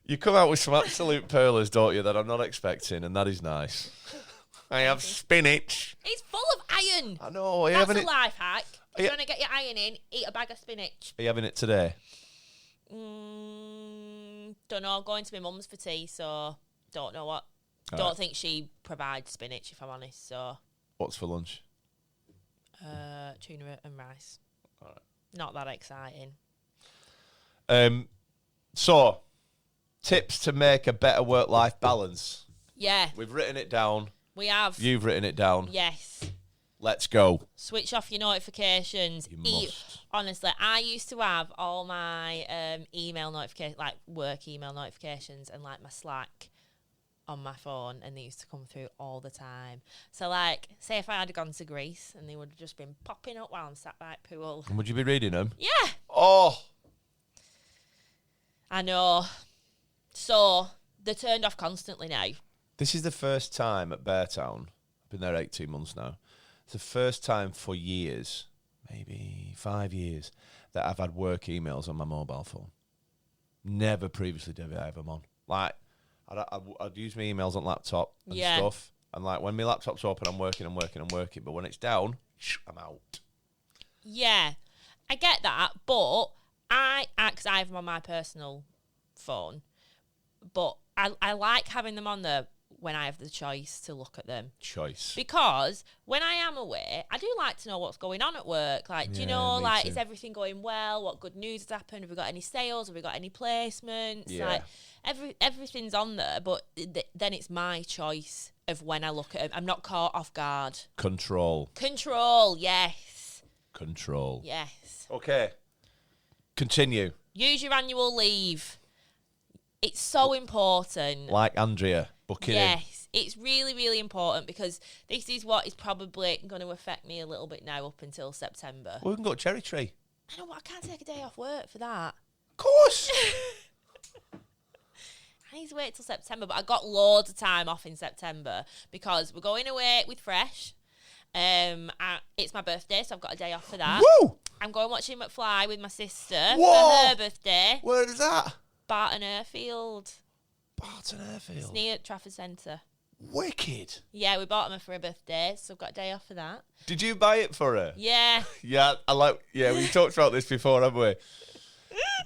You come out with some absolute pearlers, don't you, that I'm not expecting, and that is nice. I have spinach. It's full of iron. I know. That's a life hack. If you want to get your iron in, eat a bag of spinach. Are you having it today? Don't know. Going to my mum's for tea, so don't know what. Don't think she provides spinach, if I'm honest. So. What's for lunch? Tuna and rice. All right. Not that exciting. So, tips to make a better work-life balance. Yeah. We've written it down. We have. You've written it down. Yes. Let's go. Switch off your notifications. You must. Honestly, I used to have all my email notifications, like work email notifications, and like my Slack on my phone, and they used to come through all the time. So, like, say if I had gone to Greece, and they would have just been popping up while I'm sat by the pool. And would you be reading them? Yeah. Oh. I know. So, they're turned off constantly now. This is the first time at Beartown. I've been there 18 months now. It's the first time for years, maybe 5 years, that I've had work emails on my mobile phone. Never previously did I have them on. Like, I'd use my emails on laptop and stuff. And like, when my laptop's open, I'm working. But when it's down, I'm out. Yeah, I get that. But because I have them on my personal phone, but I like having them on there when I have the choice to look at them. Because when I am away, I do like to know what's going on at work. Like, do you know, like, is everything going well? What good news has happened? Have we got any sales? Have we got any placements? Yeah. Like, everything's on there, but then it's my choice of when I look at them. I'm not caught off guard. Control, yes. Control. Yes. Okay. Continue. Use your annual leave. It's so important. Like Andrea, booking in. Yes, it's really, really important because this is what is probably going to affect me a little bit now up until September. Well, we can go to Cherry Tree. I know, but I can't take a day off work for that. Of course. I need to wait till September, but I got loads of time off in September because we're going away with Fresh. It's my birthday, so I've got a day off for that. Woo! I'm going watching McFly with my sister Whoa! for her birthday. Where is that? Barton Airfield. Barton Airfield. It's near Trafford Centre. Wicked. Yeah, we bought them for her birthday, so I've got a day off for that. Did you buy it for her? Yeah. Yeah, we talked about this before, haven't we?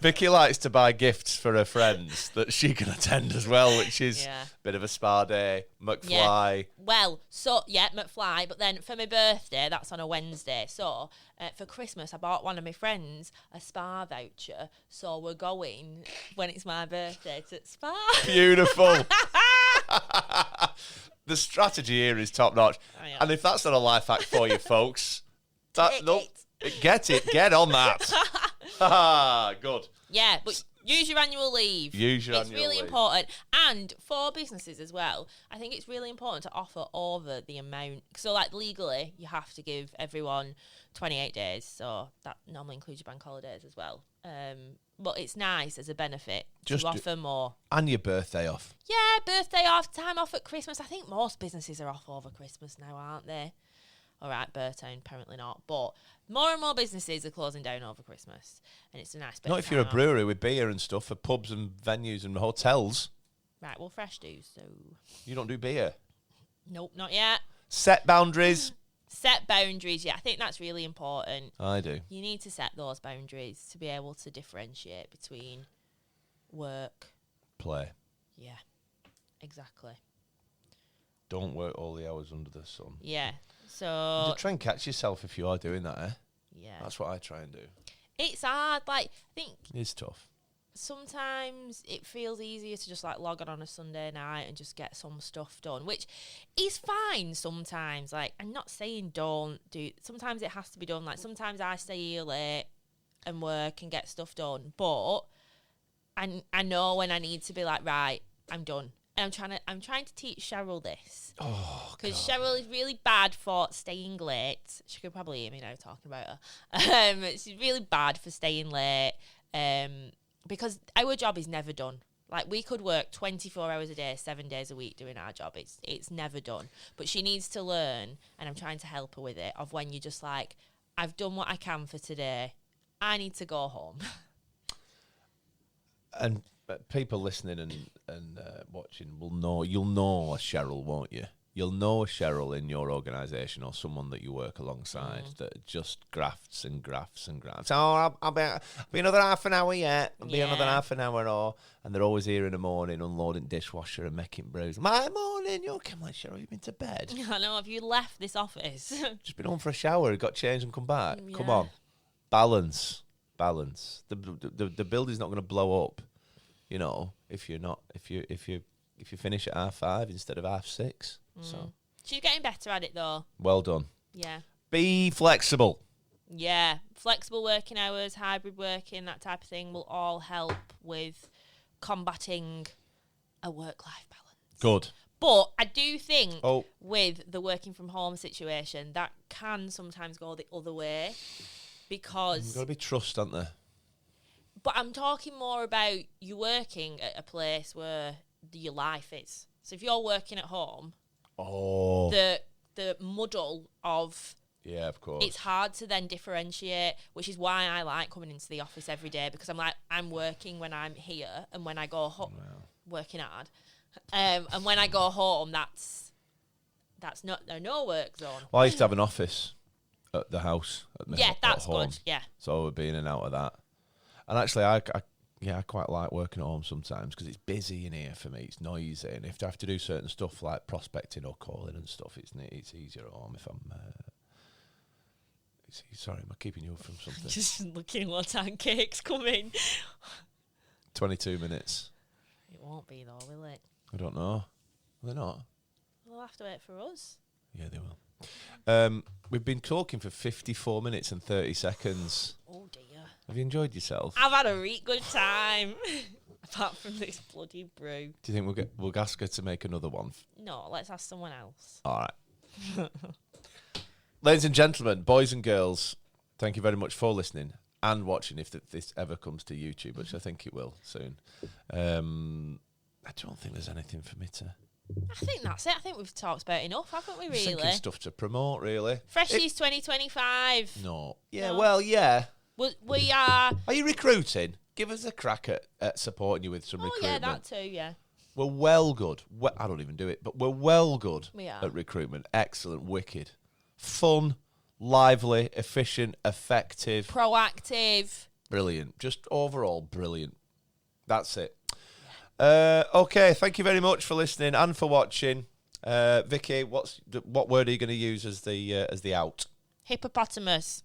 Vicky likes to buy gifts for her friends that she can attend as well, which is a bit of a spa day, McFly. Yeah. Well, McFly, but then for my birthday, that's on a Wednesday. So for Christmas, I bought one of my friends a spa voucher. So we're going, when it's my birthday, to spa. Beautiful. The strategy here is top notch. Oh, yeah. And if that's not a life hack for you, folks, get on that. Good. Yeah, but use your annual leave. It's really important. And for businesses as well, I think it's really important to offer over the amount. So, like, legally, you have to give everyone 28 days. So that normally includes your bank holidays as well. But it's nice as a benefit to offer more. And your birthday off. Yeah, birthday off, time off at Christmas. I think most businesses are off over Christmas now, aren't they? All right, Burtown, apparently not. But more and more businesses are closing down over Christmas. And it's a nice bit Not if you're a brewery with beer and stuff, for pubs and venues and hotels. Right, well, Fresh do, so... You don't do beer? Nope, not yet. Set boundaries. Set boundaries. Yeah, I think that's really important. I do. You need to set those boundaries to be able to differentiate between work. Play. Yeah, exactly. Don't work all the hours under the sun. Yeah. So Just try and catch yourself if you are doing that, eh? Yeah. That's what I try and do. It's hard. Like, I think It's tough. sometimes it feels easier to just like log on a Sunday night and just get some stuff done, which is fine sometimes. Like, I'm not saying don't do. Sometimes it has to be done. Like, sometimes I stay here late and work and get stuff done, but I know when I need to be like, right, I'm done. And I'm trying to teach Cheryl this. Oh, because God. Cheryl is really bad for staying late. She could probably hear me now talking about her. She's really bad for staying late. Because our job is never done. Like, we could work 24 hours a day, 7 days a week doing our job. It's never done. But she needs to learn, and I'm trying to help her with it, of when you're just like, I've done what I can for today. I need to go home. And people listening and watching will know. You'll know a Cheryl, won't you? You'll know a Cheryl in your organisation or someone that you work alongside that just grafts and grafts and grafts. Oh, I'll be another half an hour yet. I'll be another half an hour and they're always here in the morning unloading dishwasher and making brews. My morning, you're okay. I'm like, Cheryl, you've been to bed. I know. Have you left this office? Just been home for a shower, got changed and come back. Yeah. Come on, balance. The building's not going to blow up, you know, if you finish at 5:30 instead of 6:30. So She's getting better at it though. well done. Yeah. Be flexible. Yeah. Flexible working hours, hybrid working, that type of thing will all help with combating a work-life balance. Good. But I do think Oh. with the working from home situation, that can sometimes go the other way because... There's got to be trust, aren't there? But I'm talking more about you working at a place where your life is. So if you're working at home... Oh. The muddle of... Yeah, of course. It's hard to then differentiate, which is why I like coming into the office every day, because I'm like, I'm working when I'm here, and when I go home, working hard, and when I go home, that's not no work zone. Well, I used to have an office at the house. Yeah, that's at home, good. Yeah. So I would be in and out of that. And actually, I quite like working at home sometimes because it's busy in here for me. It's noisy, and if I have to do certain stuff like prospecting or calling and stuff, it's easier at home if I'm. Sorry, am I keeping you from something? Just looking what time cake's coming. 22 minutes. It won't be though, will it? I don't know. They're not. They'll have to wait for us. Yeah, they will. We've been talking for 54 minutes and 30 seconds. Oh dear. Have you enjoyed yourself? I've had a really good time. Apart from this bloody brew. Do you think we'll ask her to make another one? No, let's ask someone else. All right. Ladies and gentlemen, boys and girls, thank you very much for listening and watching if this ever comes to YouTube, which I think it will soon. I don't think there's anything for me to... I think that's it. I think we've talked about enough, haven't we, I'm thinking really? stuff to promote, really. Freshies 2025. No. Yeah, No. well, yeah. We are... Are you recruiting? Give us a crack at supporting you with some recruitment. yeah, that too, yeah. We're well good. I don't even do it, but we're well good We are. at recruitment. Excellent, wicked. Fun, lively, efficient, effective. Proactive. Brilliant. Just overall brilliant. That's it. Okay, thank you very much for listening and for watching. Vicky, what word are you going to use as the out? Hippopotamus.